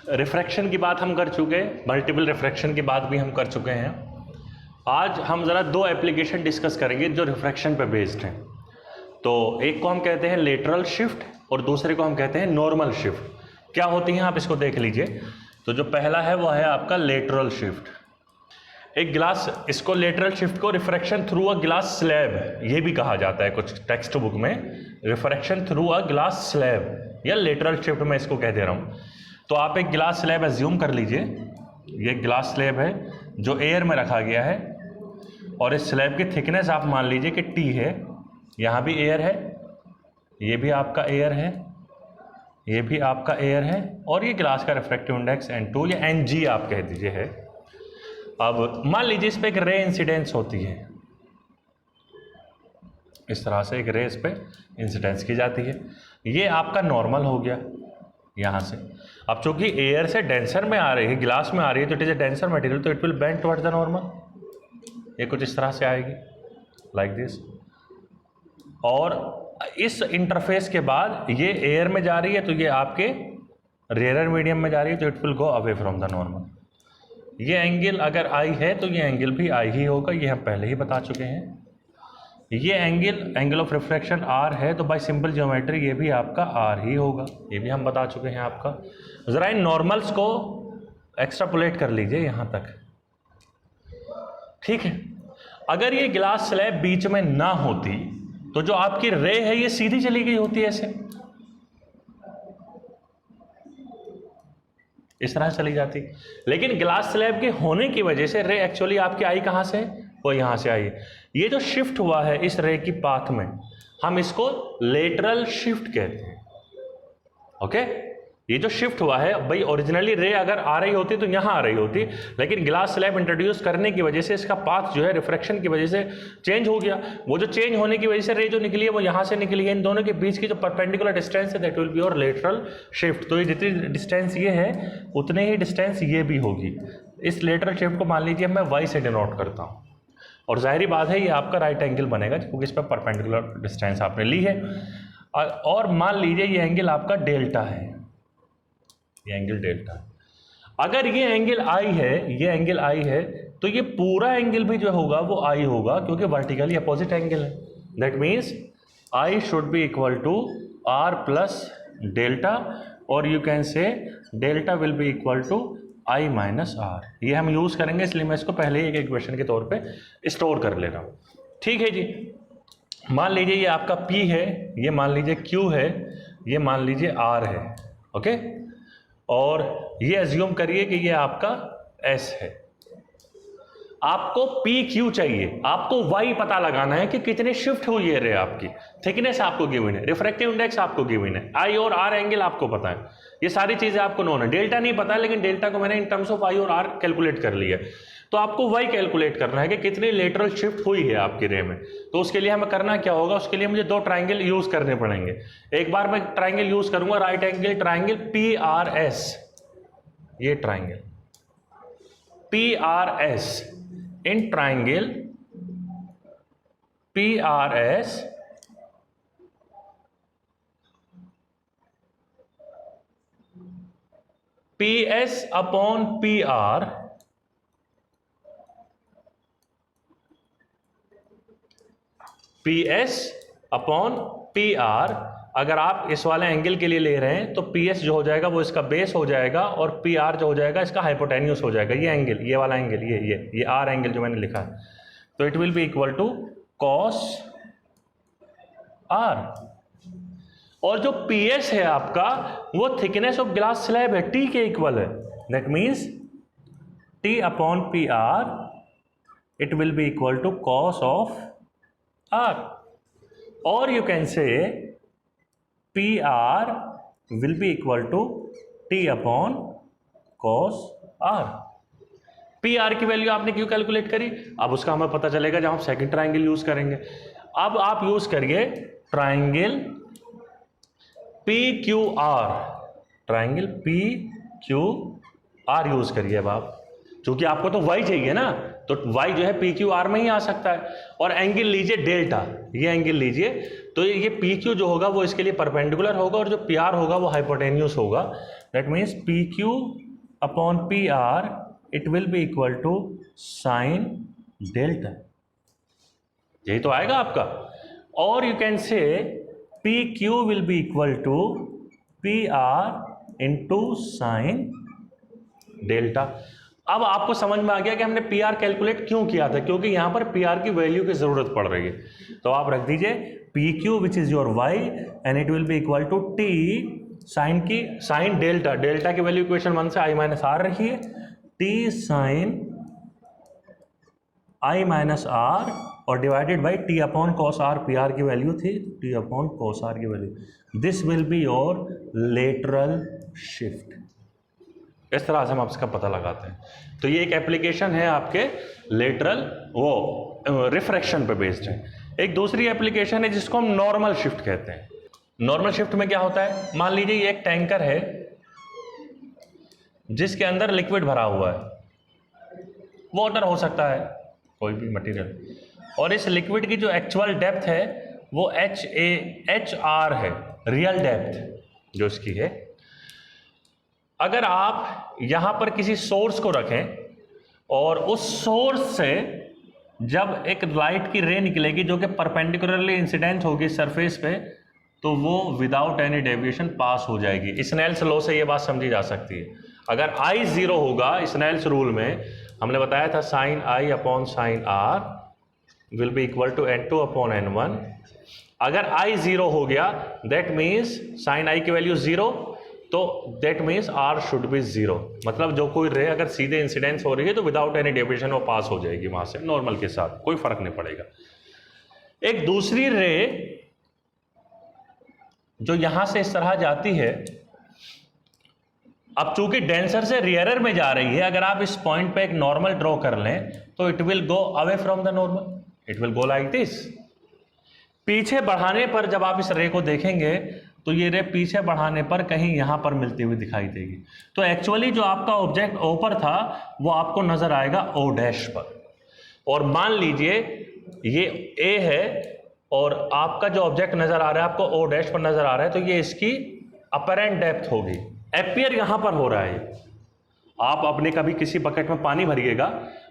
Refraction की बात हम कर चुके, मल्टीपल रिफ्रैक्शन की बात भी हम कर चुके हैं। आज हम ज़रा दो एप्लीकेशन डिस्कस करेंगे जो रिफ्रैक्शन पे बेस्ड हैं। तो एक को हम कहते हैं लेटरल शिफ्ट और दूसरे को हम कहते हैं नॉर्मल शिफ्ट। क्या होती हैं आप इसको देख लीजिए। तो जो पहला है वो है आपका लेटरल शिफ्ट। एक ग्लास, इसको लेटरल शिफ्ट को refraction through a glass slab ये भी कहा जाता है कुछ टेक्स्ट बुक में, refraction through a glass slab या लेटरल शिफ्ट मैं इसको कह दे रहा हूँ। तो आप एक ग्लास स्लैब एज्यूम कर लीजिए, ये ग्लास स्लैब है जो एयर में रखा गया है और इस स्लैब की थिकनेस आप मान लीजिए कि T है। यहाँ भी एयर है, ये भी आपका एयर है, ये भी आपका एयर है और ये ग्लास का रिफ्रैक्टिव इंडेक्स N2 या Ng आप कह दीजिए है। अब मान लीजिए इस पर एक रे इंसिडेंस होती है, इस तरह से एक रे इस पर इंसिडेंस की जाती है। ये आपका नॉर्मल हो गया यहाँ से। अब चूंकि एयर से डेंसर में आ रही है, ग्लास में आ रही है, तो it is a denser material, तो it will bend towards the normal. ये कुछ इस तरह से आएगी लाइक दिस। और इस इंटरफेस के बाद ये एयर में जा रही है तो ये आपके रेयर मीडियम में जा रही है, तो it will go away from the normal. ये एंगल अगर आई है तो ये एंगल भी आई ही होगा, ये हम पहले ही बता चुके हैं। ये एंगल ऑफ रिफ्रैक्शन R है तो बाय सिंपल ज्योमेट्री ये भी आपका R ही होगा, ये भी हम बता चुके हैं आपका। ज़रा इन नॉर्मल्स को एक्स्ट्रापोलेट कर लीजिए यहाँ तक, ठीक है। अगर ये ग्लास स्लैब बीच में ना होती तो जो आपकी रे है ये सीधी चली गई होती है ऐसे, इस तरह चली जाती। लेकिन ग्लास स्लैब के होने की वजह से रे एक्चुअली आपकी आई कहाँ से, वो यहाँ से आई। ये जो शिफ्ट हुआ है इस रे की पाथ में, हम इसको लेटरल शिफ्ट कहते हैं। ओके, ये जो शिफ्ट हुआ है भाई, ओरिजिनली रे अगर आ रही होती तो यहाँ आ रही होती, लेकिन ग्लास स्लैब इंट्रोड्यूस करने की वजह से इसका पाथ जो है रिफ्रैक्शन की वजह से चेंज हो गया। वो जो चेंज होने की वजह से रे जो निकली है वो यहाँ से निकली है। इन दोनों के बीच की जो परपेंडिकुलर डिस्टेंस है that will be your lateral shift. तो ये जितनी डिस्टेंस ये है उतने ही डिस्टेंस ये भी होगी। इस लेटरल शिफ्ट को मान लीजिए मैं y से डिनोट करता हूँ, और जाहिर बात है ये आपका राइट एंगल बनेगा क्योंकि इस पर परपेंडिकुलर डिस्टेंस आपने ली है। और मान लीजिए ये एंगल आपका डेल्टा है, ये एंगल डेल्टा है। अगर ये एंगल I है, ये एंगल I है, तो ये पूरा एंगल भी जो होगा वो I होगा क्योंकि वर्टिकली अपोजिट एंगल है। That means I should be equal to R plus delta, और you can say delta will be equal to I minus R। ये हम यूज करेंगे, इसलिए मैं इसको पहले ही एक इक्वेशन के तौर पे स्टोर कर ले रहा हूँ। ठीक है जी, मान लीजिए ये आपका P है, ये मान लीजिए Q है, ये मान लीजिए R है। ओके, और ये एज्यूम करिए कि ये आपका S है। आपको PQ चाहिए, आपको Y पता लगाना है कि कितने शिफ्ट हुई है रे आपकी, थिकनेस आपको गिवन है, रिफ्रैक्टिव इंडेक्स आपको गिवन है, I और R एंगल आपको पता है, ये सारी चीजें आपको नोन है। डेल्टा नहीं पता है, लेकिन डेल्टा को मैंने इन टर्म्स ऑफ I और R कैलकुलेट कर लिया। तो आपको Y कैलकुलेट करना है कि कितनी लेटरल शिफ्ट हुई है आपकी रे में। तो उसके लिए हमें करना क्या होगा, उसके लिए मुझे दो ट्राइंगल यूज करने पड़ेंगे। एक बार मैं ट्राइंगल यूज करूंगा, राइट एंगल ट्राइंगल PRS, ये triangle PRS, in triangle PRS PS upon PR PS upon PR, अगर आप इस वाले एंगल के लिए ले रहे हैं तो PS जो हो जाएगा वो इसका बेस हो जाएगा और PR जो हो जाएगा इसका हाइपोटेन्यूस हो जाएगा। ये एंगल, ये वाला एंगल, ये R एंगल जो मैंने लिखा है, तो it will be equal to cos R। और जो PS है आपका वो थिकनेस ऑफ ग्लास स्लैब है, T के इक्वल है। That means T upon PR it will be equal to cos of R, और you can say PR will be equal to T upon cos R। PR की value आपने क्यों calculate करी, अब उसका हमें पता चलेगा जब हम सेकंड ट्राइंगल यूज करेंगे। अब आप यूज करिए triangle PQR, triangle PQR use करिए। अब आप, क्योंकि आपको तो Y चाहिए ना, तो Y जो है PQR में ही आ सकता है। और एंगल लीजिए डेल्टा, ये एंगल लीजिए, तो ये PQ जो होगा वो इसके लिए परपेंडिकुलर होगा और जो PR होगा वो हाइपोटेन्यूस होगा। That means P Q upon P R it will be equal to sine delta, यही तो आएगा आपका। और you can say P Q will be equal to P R into sine delta. अब आपको समझ में आ गया कि हमने पी आर कैलकुलेट क्यों किया था, क्योंकि यहां पर पी आर की वैल्यू की जरूरत पड़ रही है। तो आप रख दीजिए P Q which is your Y and it will be equal to T sine delta, delta की वैल्यू इक्वेशन 1 से आई माइनस आर रखी है, T sine I minus R और divided by T upon cos R, P R की value थी T upon cos R की value. This will be your lateral shift. इस तरह से हम इसका पता लगाते हैं। तो ये एक एप्लीकेशन है आपके लेटरल वो रिफ्रैक्शन पे बेस्ड है। एक दूसरी एप्लीकेशन है जिसको हम नॉर्मल शिफ्ट कहते हैं। नॉर्मल शिफ्ट में क्या होता है, मान लीजिए ये एक टैंकर है जिसके अंदर लिक्विड भरा हुआ है, वाटर हो सकता है कोई भी मटेरियल, और इस लिक्विड की जो एक्चुअल डेप्थ है वो एच आर है, रियल डेप्थ जो इसकी है। अगर आप यहां पर किसी सोर्स को रखें और उस सोर्स से जब एक लाइट की रे निकलेगी जो कि परपेंडिकुलरली इंसिडेंट होगी सरफेस पे, तो वो विदाउट एनी डेविएशन पास हो जाएगी। स्नेल्स लॉ से ये बात समझी जा सकती है। अगर I 0 होगा स्नेल्स रूल में, हमने बताया था sine I upon sine R will be equal to N2 upon N1। अगर I 0 हो गया दैट मीन्स साइन I की वैल्यू 0, तो that means R should be 0। मतलब जो कोई रे अगर सीधे इंसिडेंस हो रही है तो विदाउट एनी डेविएशन वो पास हो जाएगी वहां से नॉर्मल के साथ, कोई फर्क नहीं पड़ेगा। एक दूसरी रे जो यहां से इस तरह जाती है, अब चूंकि डेंसर से रियरर में जा रही है, अगर आप इस पॉइंट पे एक नॉर्मल ड्रॉ कर लें तो it will go away from the normal, it will go like this. पीछे बढ़ाने पर जब आप इस रे को देखेंगे तो ये रे पीछे बढ़ाने पर कहीं यहां पर मिलती हुई दिखाई देगी। तो एक्चुअली जो आपका ऑब्जेक्ट ओ पर था वो आपको नजर आएगा ओ डैश पर। और मान लीजिए ये ए है और आपका जो ऑब्जेक्ट नजर आ रहा है आपको ओ डैश पर नजर आ रहा है, तो ये इसकी अपरेंट डेप्थ होगी। एपियर यहां पर हो रहा है। आप अपने कभी किसी बकेट में पानी भरिएगा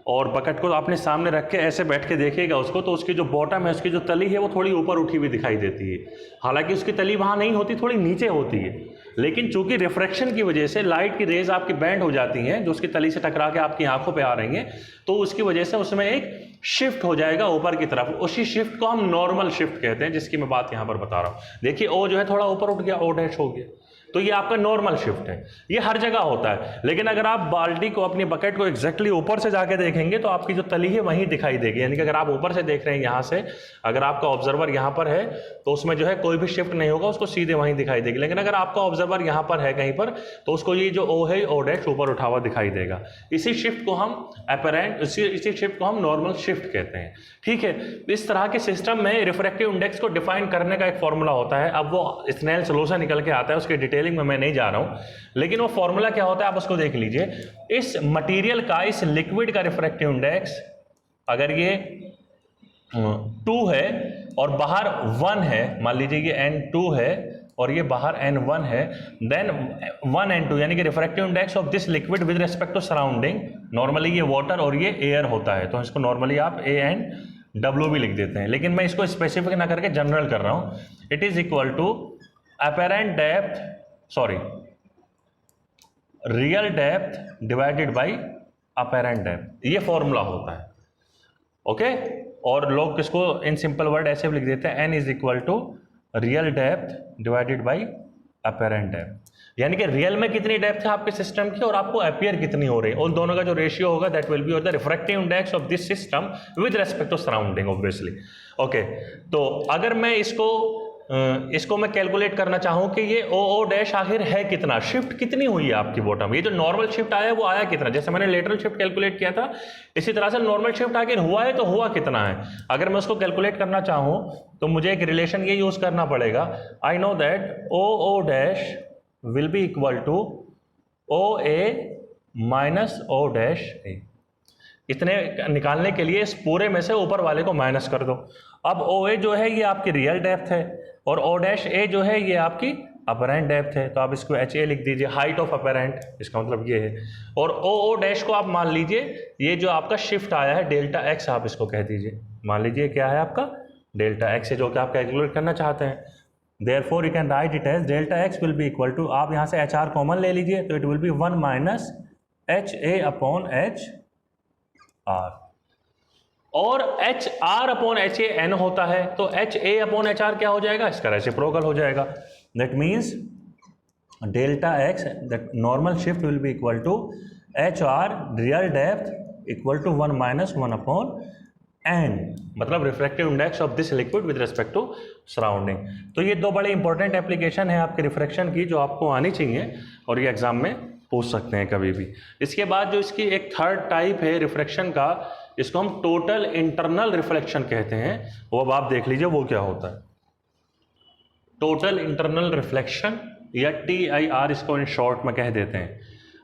और बकेट को आपने सामने रख के ऐसे बैठ के देखिएगा उसको, तो उसकी जो बॉटम है, उसकी जो तली है वो थोड़ी ऊपर उठी हुई दिखाई देती है। हालांकि उसकी तली वहां नहीं होती, थोड़ी नीचे होती है, लेकिन चूंकि रिफ्रैक्शन की वजह से लाइट की रेज आपकी बैंड हो जाती हैं जो उसकी तली से टकरा के आपकी आंखों पे आ रही हैं, तो उसकी वजह से उसमें एक शिफ्ट हो जाएगा ऊपर की तरफ। उसी शिफ्ट को हम नॉर्मल शिफ्ट कहते हैं, जिसकी मैं बात यहां पर बता रहा हूं। देखिए ओ जो है थोड़ा ऊपर उठ गया, ओ डैश हो गया, तो ये आपका नॉर्मल शिफ्ट है। ये हर जगह होता है, लेकिन अगर आप बाल्टी को, अपनी बकेट को एग्जैक्टली ऊपर से जाके देखेंगे तो आपकी जो तली है वहीं दिखाई देगी। यानी कि अगर आप ऊपर से देख रहे हैं यहां से, अगर आपका ऑब्जर्वर यहां पर है तो उसमें जो है कोई भी शिफ्ट नहीं होगा, उसको सीधे वहीं दिखाई देगी। लेकिन अगर आपका ऑब्जर्वर यहां पर है कहीं पर, तो उसको ये जो ओ है ओ डैश ऊपर उठा हुआ दिखाई देगा। इसी शिफ्ट को हम अपरेंट, इसी शिफ्ट को हम नॉर्मल शिफ्ट कहते हैं। ठीक है, इस तरह के सिस्टम में रिफ्रैक्टिव इंडेक्स को डिफाइन करने का एक फॉर्मूला होता है। अब वो स्नेल्स लॉ से निकल के आता है, उसके डिटेलिंग में मैं नहीं जा रहा हूं, लेकिन वो फॉर्मूला क्या होता है आप उसको देख लीजिए। इस मटेरियल का, इस लिक्विड का रिफ्रैक्टिव इंडेक्स अगर ये 2 है और बाहर 1 है, मान लीजिए ये N2 है और ये बाहर N1 है, देन 1 N2 यानी कि refractive index of this liquid with respect to surrounding, normally ये वाटर और ये एयर होता है, तो इसको नॉर्मली आप ANW भी लिख देते हैं, लेकिन मैं इसको स्पेसिफिक ना करके जनरल कर रहा हूं। It is equal to apparent depth, sorry, real depth divided by apparent depth, ये फॉर्मूला होता है। ओके, और लोग किसको इन सिंपल वर्ड ऐसे भी लिख देते हैं, N is equal to real depth divided by apparent depth, यानी कि रियल में कितनी डेप्थ है आपके सिस्टम की और आपको अपीयर कितनी हो रही है, उन दोनों का जो रेशियो होगा that will be the refractive index of this system with respect to surrounding obviously. Okay, तो अगर मैं इसको मैं कैलकुलेट करना चाहूं कि ये ओ डैश आखिर है कितना, शिफ्ट कितनी हुई है आपकी बॉटम, ये जो नॉर्मल शिफ्ट आया वो आया कितना, जैसे मैंने लेटरल शिफ्ट कैलकुलेट किया था इसी तरह से नॉर्मल शिफ्ट आखिर हुआ है तो हुआ कितना है। अगर मैं उसको कैलकुलेट करना चाहूं तो मुझे एक रिलेशन ये यूज करना पड़ेगा। I know that O dash will be equal to O A minus O dash A. इतने निकालने के लिए इस पूरे में से ऊपर वाले को माइनस कर दो। अब ओ ए जो है ये आपकी रियल डेप्थ है और ओ डैश ए जो है ये आपकी अपरेंट डेप्थ है तो आप इसको HA लिख दीजिए, हाइट ऑफ अपरेंट, इसका मतलब ये है। और OO डैश को आप मान लीजिए ये जो आपका शिफ्ट आया है डेल्टा एक्स, आप इसको कह दीजिए, मान लीजिए क्या है आपका डेल्टा एक्स है, जो कि आप कैलकुलेट करना चाहते हैं। Therefore you can write it as delta x will be equal to, आप यहाँ से HR कॉमन ले लीजिए तो it will be 1 minus HA upon HR, और HR अपॉन HA n होता है तो HA अपॉन HR क्या हो जाएगा, इसका रेसिप्रोकल हो जाएगा। That means delta x, that normal shift will be equal to HR real depth equal to 1 minus 1 upon n, मतलब refractive index of this liquid with respect to surrounding. तो ये दो बड़े इंपॉर्टेंट एप्लीकेशन है आपके refraction की जो आपको आनी चाहिए और ये एग्जाम में पूछ सकते हैं कभी भी। इसके बाद जो इसकी एक थर्ड टाइप है रिफ्रैक्शन का, इसको हम टोटल इंटरनल रिफ्लेक्शन कहते हैं, वो अब आप देख लीजिए वो क्या होता है। टोटल इंटरनल रिफ्लेक्शन या TIR इसको इन शॉर्ट में कह देते हैं।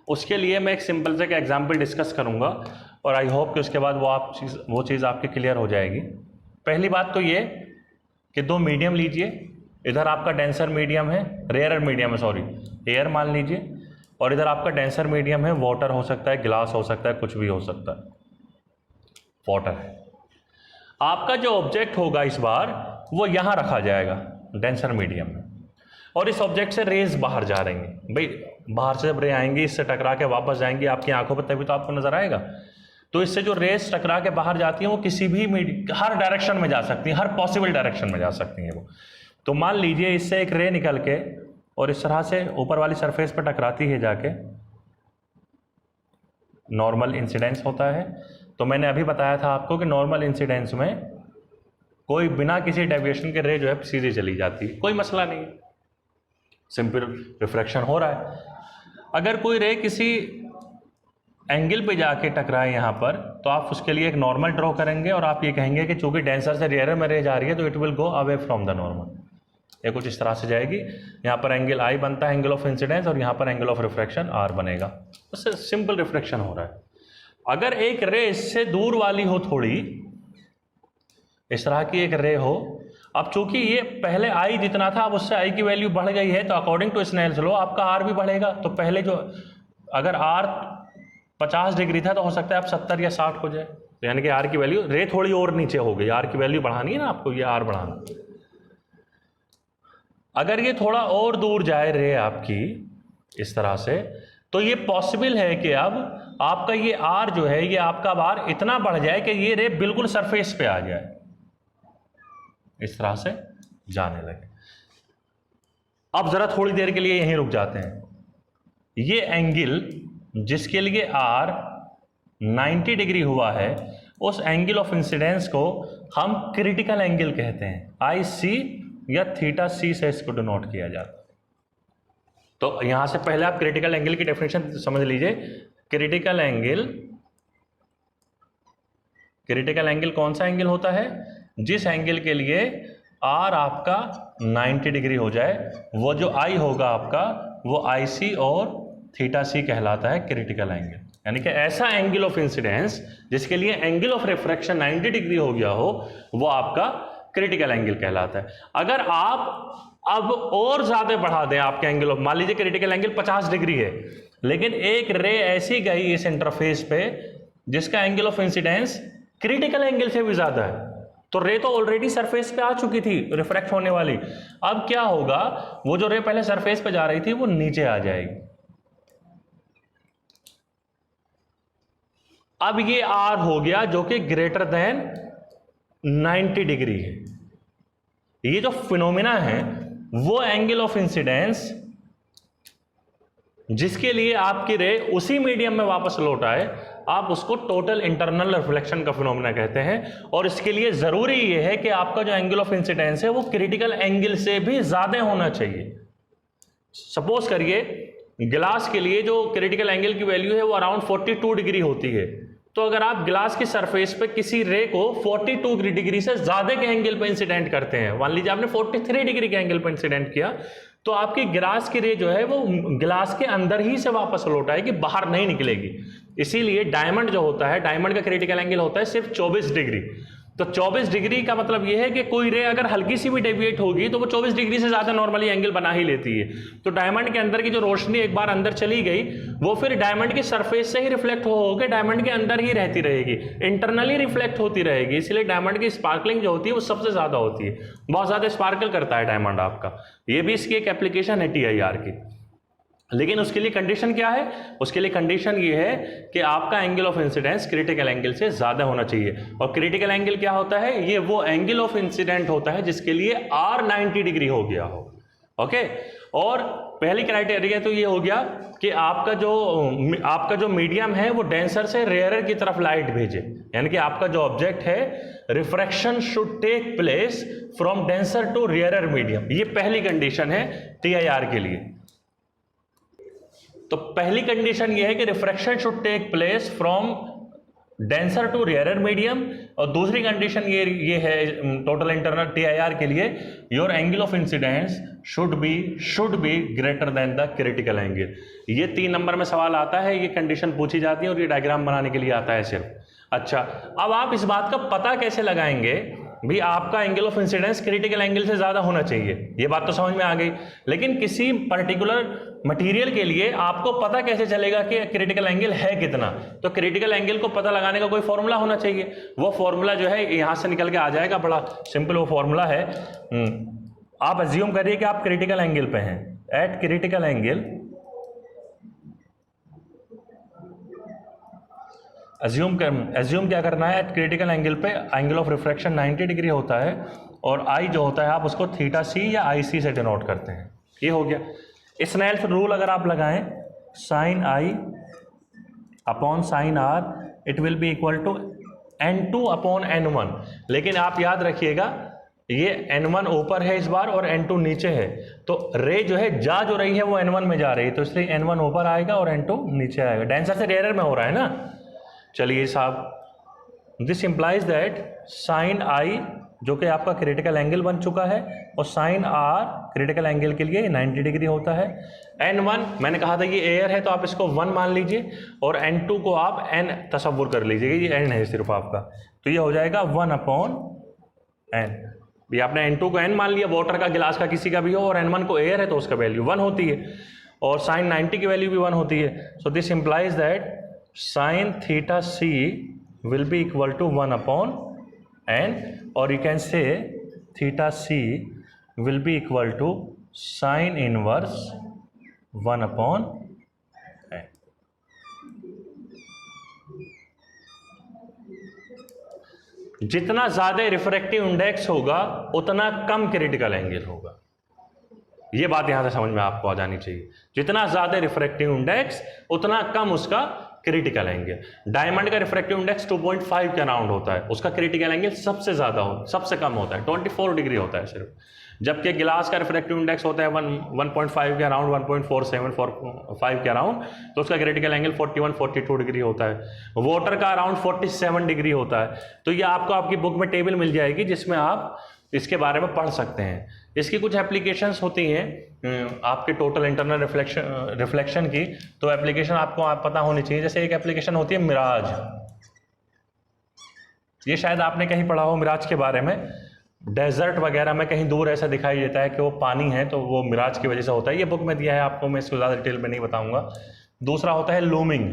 उसके लिए मैं एक सिंपल से एग्जाम्पल डिस्कस करूंगा और आई होप कि उसके बाद वो चीज़ आपकी क्लियर हो जाएगी। पहली बात तो ये कि दो मीडियम लीजिए, इधर आपका डेंसर मीडियम है, रेयरर मीडियम है सॉरी, एयर मान लीजिए, और इधर आपका डेंसर मीडियम है, वाटर हो सकता है, ग्लास हो सकता है, कुछ भी हो सकता है, वाटर है। आपका जो ऑब्जेक्ट होगा इस बार वो यहाँ रखा जाएगा डेंसर मीडियम में, और इस ऑब्जेक्ट से रेज बाहर जा रही हैं। भाई बाहर से जब रे आएंगी इससे टकरा के वापस जाएंगी आपकी आंखों पर, तभी तो आपको नजर आएगा। तो इससे जो रेज टकरा के बाहर जाती हैं वो किसी भी हर डायरेक्शन में जा सकती हैं, हर पॉसिबल डायरेक्शन में जा सकती हैं वो। तो मान लीजिए इससे एक रे निकल के और इस तरह से ऊपर वाली सरफेस पर टकराती है जाके, नॉर्मल इंसिडेंस होता है। तो मैंने अभी बताया था आपको कि नॉर्मल इंसिडेंस में कोई बिना किसी डेविएशन के रे जो है सीधी चली जाती है, कोई मसला नहीं है, सिंपल रिफ्रैक्शन हो रहा है। अगर कोई रे किसी एंगल पे जाके टकराए यहाँ पर, तो आप उसके लिए एक नॉर्मल ड्रॉ करेंगे और आप ये कहेंगे कि चूंकि डेंसर से रेयर में रे जा रही है तो it will go away from the normal. ये कुछ इस तरह से जाएगी, यहाँ पर एंगल I बनता है, एंगल ऑफ इंसिडेंस, और यहाँ पर एंगल ऑफ रिफ्रैक्शन R बनेगा। उससे सिंपल रिफ्रैक्शन हो रहा है। अगर एक रे इससे दूर वाली हो, थोड़ी इस तरह की एक रे हो, अब चूंकि ये पहले I जितना था अब उससे I की वैल्यू बढ़ गई है, तो अकॉर्डिंग टू स्नेल्स लॉ आपका R भी बढ़ेगा। तो पहले जो अगर R 50 डिग्री था तो हो सकता है अब 70 या 60 हो जाए, तो यानी कि R की वैल्यू, रे थोड़ी और नीचे हो गई, R की वैल्यू बढ़ानी है ना आपको, ये R बढ़ाना। अगर ये थोड़ा और दूर जाए रे आपकी इस तरह से, तो ये पॉसिबल है कि अब आपका ये R जो है, ये आपका R इतना बढ़ जाए कि ये रे बिल्कुल सरफेस पे आ जाए, इस तरह से जाने लगे। अब जरा थोड़ी देर के लिए यहीं रुक जाते हैं। ये एंगल जिसके लिए R 90 डिग्री हुआ है, उस एंगल ऑफ इंसिडेंस को हम क्रिटिकल एंगल कहते हैं, IC या थीटा C से इसको डिनोट किया जाता है। तो यहां से पहले आप क्रिटिकल एंगल की डेफिनेशन समझ लीजिए। क्रिटिकल एंगल कौन सा एंगल होता है? जिस एंगल के लिए R आपका 90 डिग्री हो जाए, वो जो I होगा आपका वो IC और थीटा C कहलाता है क्रिटिकल एंगल। यानी कि ऐसा एंगल ऑफ इंसिडेंस जिसके लिए एंगल ऑफ रिफ्रैक्शन 90 डिग्री हो गया हो, वो आपका क्रिटिकल एंगल कहलाता है। अगर आप अब और ज्यादा बढ़ा दें आपके एंगल ऑफ, मान लीजिए क्रिटिकल एंगल 50 डिग्री है, लेकिन एक रे ऐसी गई इस इंटरफेस पे जिसका angle of incidence critical angle से भी ज्यादा है, तो रे तो ऑलरेडी सरफेस पे आ चुकी थी रिफ्रैक्ट होने वाली। अब क्या होगा, वो जो रे पहले सरफेस पे जा रही थी वो नीचे आ जाएगी। अब ये R हो गया जो कि ग्रेटर देन 90 डिग्री है। ये जो फिनोमिना है वो एंगल ऑफ इंसिडेंस जिसके लिए आपकी रे उसी मीडियम में वापस लौट आए, आप उसको टोटल इंटरनल रिफ्लेक्शन का फिनोमिना कहते हैं। और इसके लिए जरूरी ये है कि आपका जो एंगल ऑफ इंसिडेंस है वो क्रिटिकल एंगल से भी ज्यादा होना चाहिए। सपोज करिए ग्लास के लिए जो क्रिटिकल एंगल की वैल्यू है वो अराउंड 42 डिग्री होती है, तो अगर आप ग्लास की सरफेस पे किसी रे को 42 डिग्री से ज्यादा के एंगल पे इंसिडेंट करते हैं, मान लीजिए आपने 43 डिग्री के एंगल पे इंसिडेंट किया, तो आपकी ग्लास की रे जो है वो ग्लास के अंदर ही से वापस लौट आएगी, बाहर नहीं निकलेगी। इसीलिए डायमंड जो होता है, डायमंड का क्रिटिकल एंगल होता है सिर्फ 24 डिग्री। तो 24 डिग्री का मतलब यह है कि कोई रे अगर हल्की सी भी डेविएट होगी तो वो 24 डिग्री से ज़्यादा नॉर्मली एंगल बना ही लेती है। तो डायमंड के अंदर की जो रोशनी एक बार अंदर चली गई वो फिर डायमंड के सरफेस से ही रिफ्लेक्ट होकर डायमंड के अंदर ही रहती रहेगी, इंटरनली रिफ्लेक्ट होती रहेगी। इसलिए डायमंड की स्पार्कलिंग जो होती है वो सबसे ज़्यादा होती है, बहुत ज़्यादा स्पार्कल करता है डायमंड आपका। ये भी इसकी एक एप्लीकेशन है TIR की। लेकिन उसके लिए कंडीशन क्या है? उसके लिए कंडीशन ये है कि आपका angle of incidence critical angle से ज़्यादा होना चाहिए। और क्रिटिकल एंगल क्या होता है? ये वो एंगल ऑफ इंसिडेंट होता है जिसके लिए R 90 डिग्री हो गया हो। ओके, और पहली क्राइटेरिया तो ये हो गया कि आपका जो मीडियम है वो डेंसर से रेयरर की तरफ लाइट भेजे, यानी कि आपका जो ऑब्जेक्ट है refraction should take place from denser to rarer medium. ये पहली कंडीशन है TIR के लिए। तो पहली कंडीशन ये है कि refraction should take place from denser to rarer medium, और दूसरी कंडीशन ये है टोटल इंटरनल TIR के लिए, your angle of incidence should be greater than the critical angle. ये 3 नंबर में सवाल आता है, ये कंडीशन पूछी जाती है और ये डायग्राम बनाने के लिए आता है सिर्फ। अच्छा, अब आप इस बात का पता कैसे लगाएंगे भी आपका angle of incidence critical angle से ज़्यादा होना चाहिए? ये बात तो समझ में आ गई, लेकिन किसी पर्टिकुलर मटेरियल के लिए आपको पता कैसे चलेगा कि क्रिटिकल एंगल है कितना? तो क्रिटिकल एंगल को पता लगाने का कोई फॉर्मूला होना चाहिए। वो फॉर्मूला जो है यहाँ से निकल के आ जाएगा, बड़ा सिंपल वो फॉर्मूला है। आप अज्यूम करिए कि आप क्रिटिकल एंगल पे हैं। एट क्रिटिकल एंगल, अज्यूम क्या करना है? एट क्रिटिकल एंगल पे एंगल ऑफ रिफ्रैक्शन 90 डिग्री होता है, और आई जो होता है आप उसको θc या IC से डिनोट करते हैं। ये हो गया। स्नेल्स रूल अगर आप लगाएं, sine I upon sine R it will be equal to N2 upon N1। लेकिन आप याद रखिएगा ये N1 ऊपर है इस बार और N2 नीचे है, तो रे जो है जो रही है वो N1 में जा रही है, तो इसलिए N1 ऊपर आएगा और N2 नीचे आएगा। डेंसर से रेयरर में हो रहा है ना। चलिए साहब, this implies that sine I जो कि आपका क्रिटिकल एंगल बन चुका है, और साइन R क्रिटिकल एंगल के लिए 90 डिग्री होता है। N1 मैंने कहा था ये एयर है तो आप इसको 1 मान लीजिए, और N2 को आप N तसव्वुर कर लीजिए, ये N है सिर्फ आपका, तो ये हो जाएगा 1 अपॉन N। ये आपने N2 को N मान लिया, वाटर का गिलास का किसी का भी हो, और N1 को एयर है तो उसका वैल्यू 1 होती है, और साइन 90 की वैल्यू भी 1 होती है। So this implies that sine θc will be equal to 1 upon N, or you can say θc will be equal to sin inverse 1 upon N। जितना ज्यादा रिफ्रैक्टिव इंडेक्स होगा उतना कम क्रिटिकल एंगल होगा। ये बात यहां से समझ में आपको आ जानी चाहिए। जितना ज्यादा रिफ्रैक्टिव इंडेक्स उतना कम उसका क्रिटिकल एंगल। डायमंड का रिफ्रैक्टिव इंडेक्स 2.5 के अराउंड होता है, उसका क्रिटिकल एंगल सबसे कम होता है, 24 डिग्री होता है सिर्फ। जबकि गिलास का रिफ्रैक्टिव इंडेक्स होता है 1.5 के अराउंड, 1.4745 के अराउंड, तो उसका क्रिटिकल एंगल 41-42 डिग्री होता है। वाटर का अराउंड 47 डिग्री होता है। तो ये आपको आपकी बुक में टेबल मिल जाएगी जिसमें आप इसके बारे में पढ़ सकते हैं। इसकी कुछ एप्लीकेशंस होती हैं आपके टोटल इंटरनल रिफ्लेक्शन की, तो एप्लीकेशन आपको पता होनी चाहिए। जैसे एक एप्लीकेशन होती है मिराज, ये शायद आपने कहीं पढ़ा हो मिराज के बारे में। डेजर्ट वगैरह में कहीं दूर ऐसा दिखाई देता है कि वो पानी है, तो वो मिराज की वजह से होता है। ये बुक में दिया है आपको, मैं इसको ज़्यादा डिटेल में नहीं बताऊंगा। दूसरा होता है लूमिंग।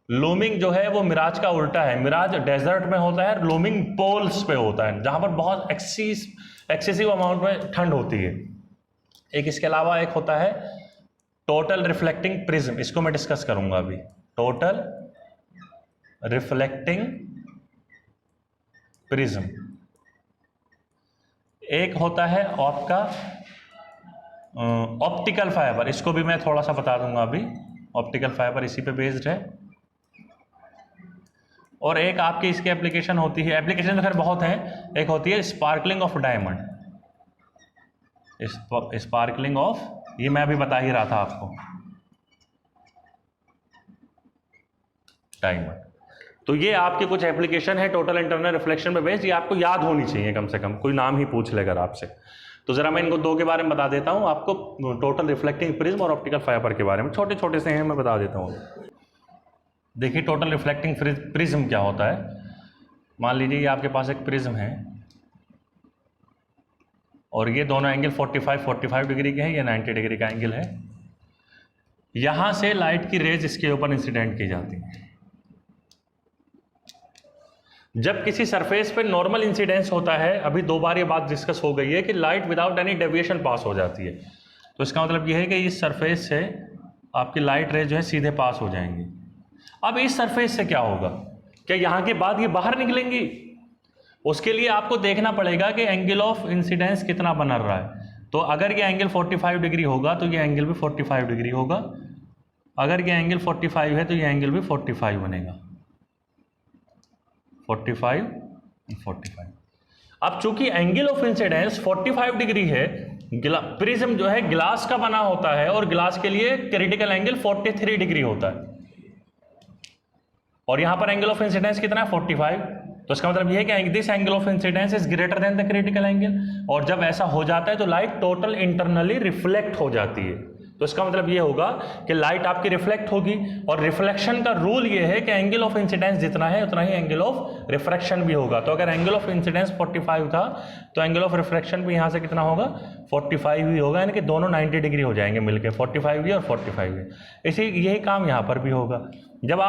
लूमिंग जो है वो मिराज का उल्टा है। मिराज डेजर्ट में होता है, लूमिंग पोल्स पे होता है जहां पर बहुत एक्सेसिव अमाउंट में ठंड होती है। एक इसके अलावा एक होता है टोटल रिफ्लेक्टिंग प्रिज्म, इसको मैं डिस्कस करूंगा अभी। Total reflecting prism. एक होता है आपका ऑप्टिकल फाइबर, इसको भी मैं थोड़ा सा बता दूंगा अभी। ऑप्टिकल फाइबर इसी पे बेस्ड है। और एक आपकी इसकी एप्लीकेशन होती है, एप्लीकेशन तो खैर बहुत हैं। एक होती है sparkling of diamond. Sparkling of, ये मैं अभी बता ही रहा था आपको, डायमंड। तो ये आपके कुछ एप्लीकेशन है टोटल इंटरनल रिफ्लेक्शन पे बेस्ड, ये आपको याद होनी चाहिए कम से कम, कोई नाम ही पूछ ले अगर आपसे। तो जरा मैं इनको दो के बारे में बता देता हूँ आपको, टोटल रिफ्लेक्टिंग प्रिज्म और ऑप्टिकल फाइबर के बारे में। छोटे छोटे से हैं, मैं बता देता हूँ। देखिए टोटल रिफ्लेक्टिंग प्रिज्म क्या होता है। मान लीजिए ये आपके पास एक प्रिज्म है और ये दोनों एंगल 45 डिग्री के हैं, ये 90 डिग्री का एंगल है। यहां से लाइट की रेज इसके ऊपर इंसिडेंट की जाती है। जब किसी सरफेस पे नॉर्मल इंसिडेंस होता है, अभी 2 बार ये बात डिस्कस हो गई है कि लाइट विदाउट एनी डेविएशन पास हो जाती है। तो इसका मतलब ये है कि इस सरफेस से आपकी लाइट रेज जो है सीधे पास हो जाएंगी। अब इस सरफेस से क्या होगा, क्या यहाँ के बाद ये बाहर निकलेंगी? उसके लिए आपको देखना पड़ेगा कि एंगल ऑफ इंसिडेंस कितना बन रहा है। तो अगर ये एंगल 45 डिग्री होगा तो ये एंगल भी 45 डिग्री होगा, अगर ये एंगल 45 है तो ये एंगल भी 45 बनेगा, 45। अब चूंकि एंगल ऑफ इंसिडेंस 45 डिग्री है, प्रिज्म जो है ग्लास का बना होता है और ग्लास के लिए क्रिटिकल एंगल 43 डिग्री होता है, और यहां पर एंगल ऑफ इंसिडेंस कितना है 45। तो इसका मतलब यह है कि this angle of incidence is greater than the critical angle, और जब ऐसा हो जाता है तो लाइट टोटल इंटरनली रिफ्लेक्ट हो जाती है। तो इसका मतलब ये होगा कि लाइट आपकी रिफ्लेक्ट होगी, और रिफ्लेक्शन का रूल ये है कि एंगल ऑफ इंसिडेंस जितना है उतना ही एंगल ऑफ रिफ्रैक्शन भी होगा। तो अगर एंगल ऑफ इंसिडेंस 45 था तो एंगल ऑफ रिफ्रैक्शन भी यहाँ से कितना होगा 45 ही होगा, यानी कि दोनों 90 डिग्री हो जाएंगे मिलके, 45 भी और 45 भी। इसी यही काम यहाँ पर भी होगा। जब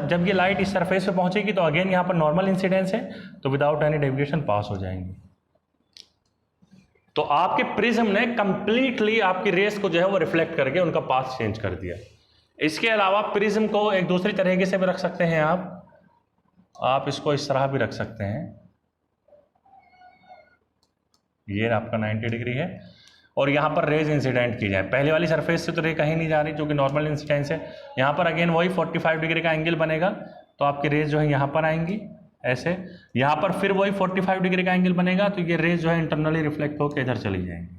जब ये लाइट इस सरफेस पे पहुंचेगी तो अगेन यहाँ पर नॉर्मल इंसिडेंस है, तो विदाउट एनी डेविएशन पास हो जाएंगे। तो आपके प्रिज्म ने कंप्लीटली आपकी रेस को जो है वो रिफ्लेक्ट करके उनका पाथ चेंज कर दिया। इसके अलावा प्रिज्म को एक दूसरी तरीके से भी रख सकते हैं आप इसको इस तरह भी रख सकते हैं। ये आपका 90 डिग्री है और यहाँ पर रेज इंसिडेंट की जाए। पहले वाली सरफेस से तो रे कहीं नहीं जा रही, जो कि नॉर्मल इंसिडेंस है। यहाँ पर अगेन वही 45 डिग्री का एंगल बनेगा, तो आपकी रेज जो है यहाँ पर आएंगी ऐसे, यहाँ पर फिर वही 45 डिग्री का एंगल बनेगा, तो ये रेज जो है इंटरनली रिफ्लेक्ट होकर इधर चली जाएंगी।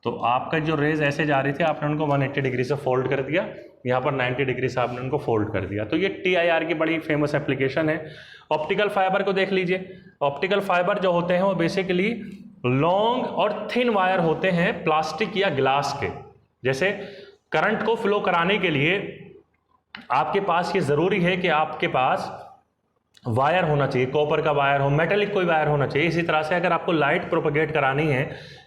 तो आपका जो रेज ऐसे जा रही थी आपने उनको 180 डिग्री से फोल्ड कर दिया, यहाँ पर 90 डिग्री से आपने उनको फोल्ड कर दिया। तो ये TIR की बड़ी फेमस एप्लीकेशन है। ऑप्टिकल फाइबर को देख लीजिए। ऑप्टिकल फाइबर जो होते हैं वो बेसिकली लॉन्ग और थिन वायर होते हैं प्लास्टिक या ग्लास के। जैसे करंट को फ्लो कराने के लिए आपके पास ये ज़रूरी है कि आपके पास वायर होना चाहिए, कॉपर का वायर हो, मेटेलिक कोई वायर होना चाहिए। इसी तरह से अगर आपको लाइट प्रोपगेट करानी है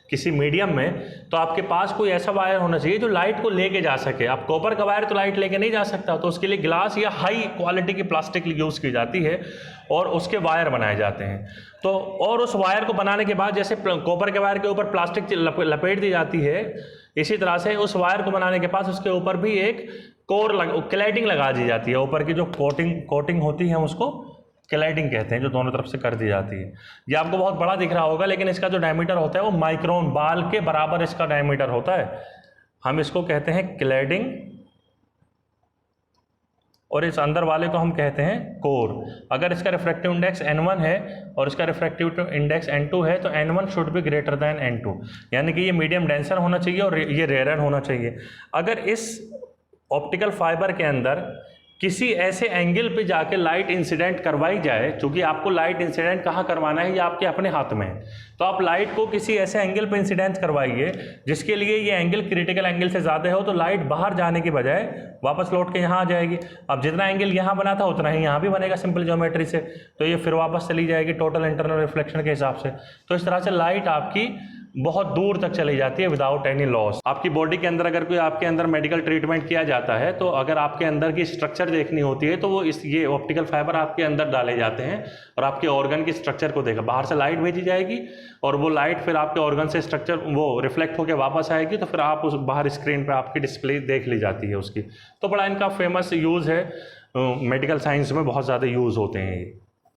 किसी मीडियम में, तो आपके पास कोई ऐसा वायर होना चाहिए जो लाइट को लेके जा सके। अब कॉपर का वायर तो लाइट लेके नहीं जा सकता, तो उसके लिए ग्लास या हाई क्वालिटी की प्लास्टिक यूज़ की जाती है और उसके वायर बनाए जाते हैं। तो और उस वायर को बनाने के बाद जैसे कॉपर के वायर के ऊपर प्लास्टिक लपेट दी जाती है, इसी तरह से उस वायर को बनाने के बाद उसके ऊपर भी एक क्लैडिंग लगा दी जाती है। ऊपर की जो कोटिंग होती है उसको क्लैडिंग कहते हैं, जो दोनों तरफ से कर दी जाती है। ये आपको बहुत बड़ा दिख रहा होगा, लेकिन इसका जो डायमीटर होता है वो माइक्रोन, बाल के बराबर इसका डायमीटर होता है। हम इसको कहते हैं क्लैडिंग, और इस अंदर वाले को हम कहते हैं कोर। अगर इसका रिफ्रैक्टिव इंडेक्स N1 है और इसका रिफ्रैक्टिव इंडेक्स N2 है, तो N1 should be greater than N2, यानी कि ये मीडियम डेंसर होना चाहिए और ये रेयर होना चाहिए। अगर इस ऑप्टिकल फाइबर के अंदर किसी ऐसे एंगल पे जाके लाइट इंसिडेंट करवाई जाए, क्योंकि आपको लाइट इंसिडेंट कहाँ करवाना है ये आपके अपने हाथ में है, तो आप लाइट को किसी ऐसे एंगल पे इंसिडेंट करवाइए जिसके लिए ये एंगल क्रिटिकल एंगल से ज़्यादा हो, तो लाइट बाहर जाने की बजाय वापस लौट के यहाँ आ जाएगी। अब जितना एंगल यहाँ बना था उतना ही यहाँ भी बनेगा सिंपल ज्योमेट्री से, तो ये फिर वापस चली जाएगी टोटल इंटरनल रिफ्लेक्शन के हिसाब से। तो इस तरह से लाइट आपकी बहुत दूर तक चली जाती है विदाउट एनी लॉस। आपकी बॉडी के अंदर अगर कोई आपके अंदर मेडिकल ट्रीटमेंट किया जाता है, तो अगर आपके अंदर की स्ट्रक्चर देखनी होती है तो वो ये ऑप्टिकल फाइबर आपके अंदर डाले जाते हैं और आपके ऑर्गन की स्ट्रक्चर को देखा, बाहर से लाइट भेजी जाएगी और वो लाइट फिर आपके ऑर्गन से स्ट्रक्चर वो रिफ्लेक्ट होकर वापस आएगी, तो फिर आप उस बाहर स्क्रीन पर आपकी डिस्प्ले देख ली जाती है उसकी। तो बड़ा इनका फेमस यूज़ है, मेडिकल साइंस में बहुत ज़्यादा यूज़ होते हैं ये।